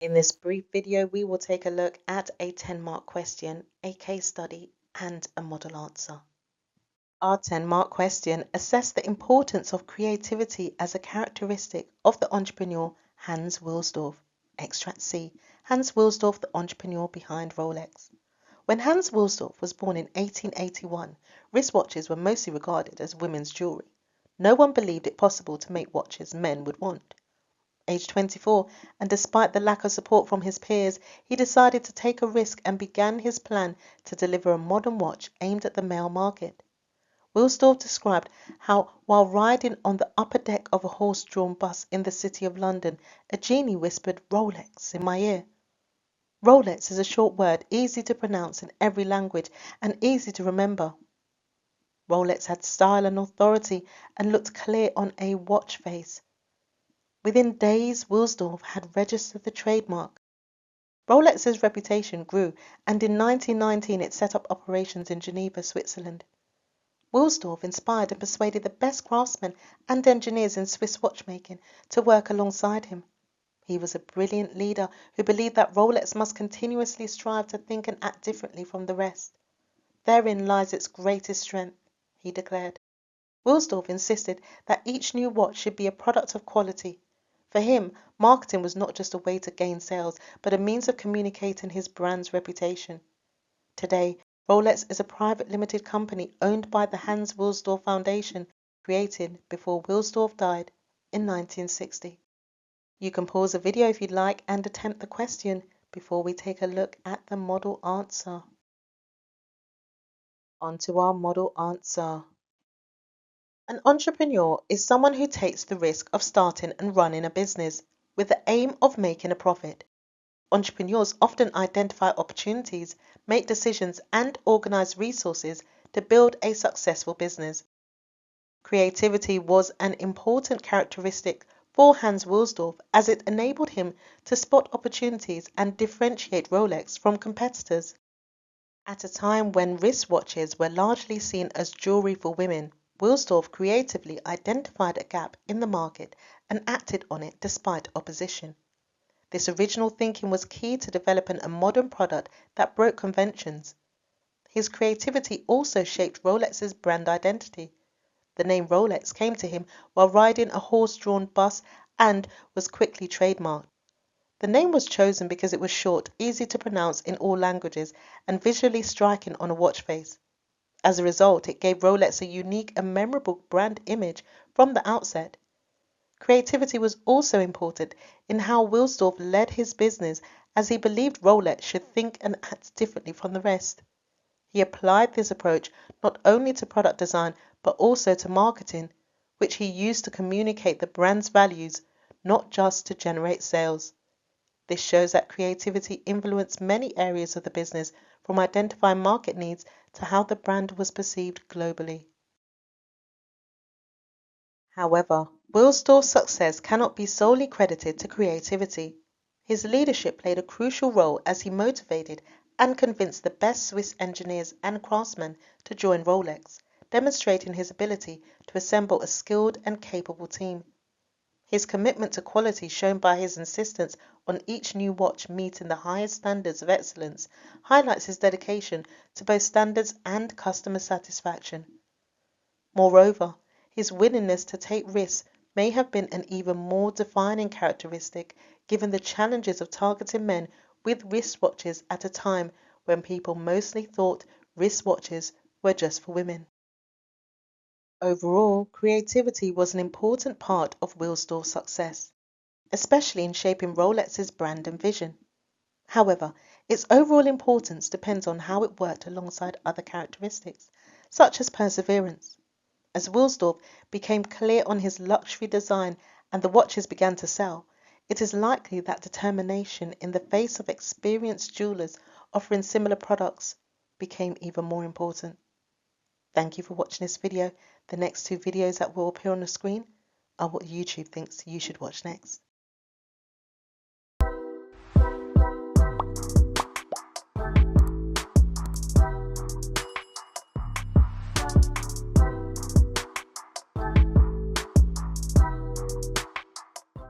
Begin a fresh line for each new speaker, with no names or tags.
In this brief video, we will take a look at a 10-mark question, a case study, and a model answer. Our 10-mark question assessed the importance of creativity as a characteristic of the entrepreneur Hans Wilsdorf. Extract C. Hans Wilsdorf, the entrepreneur behind Rolex. When Hans Wilsdorf was born in 1881, wristwatches were mostly regarded as women's jewelry. No one believed it possible to make watches men would want. Aged 24, and despite the lack of support from his peers, he decided to take a risk and began his plan to deliver a modern watch aimed at the male market. Wilsdorf described how, while riding on the upper deck of a horse-drawn bus in the city of London, a genie whispered "Rolex" in my ear. Rolex is a short word, easy to pronounce in every language and easy to remember. Rolex had style and authority and looked clear on a watch face. Within days, Wilsdorf had registered the trademark. Rolex's reputation grew, and in 1919 it set up operations in Geneva, Switzerland. Wilsdorf inspired and persuaded the best craftsmen and engineers in Swiss watchmaking to work alongside him. He was a brilliant leader who believed that Rolex must continuously strive to think and act differently from the rest. Therein lies its greatest strength, he declared. Wilsdorf insisted that each new watch should be a product of quality. For him, marketing was not just a way to gain sales, but a means of communicating his brand's reputation. Today, Rolex is a private limited company owned by the Hans Wilsdorf Foundation, created before Wilsdorf died in 1960. You can pause the video if you'd like and attempt the question before we take a look at the model answer. On to our model answer. An entrepreneur is someone who takes the risk of starting and running a business with the aim of making a profit. Entrepreneurs often identify opportunities, make decisions, and organize resources to build a successful business. Creativity was an important characteristic for Hans Wilsdorf as it enabled him to spot opportunities and differentiate Rolex from competitors. At a time when wristwatches were largely seen as jewelry for women, Wilsdorf creatively identified a gap in the market and acted on it despite opposition. This original thinking was key to developing a modern product that broke conventions. His creativity also shaped Rolex's brand identity. The name Rolex came to him while riding a horse-drawn bus and was quickly trademarked. The name was chosen because it was short, easy to pronounce in all languages, and visually striking on a watch face. As a result, it gave Rolex a unique and memorable brand image from the outset. Creativity was also important in how Wilsdorf led his business, as he believed Rolex should think and act differently from the rest. He applied this approach not only to product design but also to marketing, which he used to communicate the brand's values, not just to generate sales. This shows that creativity influenced many areas of the business, from identifying market needs to how the brand was perceived globally. However, Wilsdorf's success cannot be solely credited to creativity. His leadership played a crucial role as he motivated and convinced the best Swiss engineers and craftsmen to join Rolex, demonstrating his ability to assemble a skilled and capable team. His commitment to quality, shown by his insistence on each new watch meeting the highest standards of excellence, highlights his dedication to both standards and customer satisfaction. Moreover, his willingness to take risks may have been an even more defining characteristic, given the challenges of targeting men with wristwatches at a time when people mostly thought wristwatches were just for women. Overall, creativity was an important part of Wilsdorf's success, especially in shaping Rolex's brand and vision. However, its overall importance depends on how it worked alongside other characteristics, such as perseverance. As Wilsdorf became clear on his luxury design and the watches began to sell, it is likely that determination in the face of experienced jewelers offering similar products became even more important. Thank you for watching this video. The next two videos that will appear on the screen are what YouTube thinks you should watch next.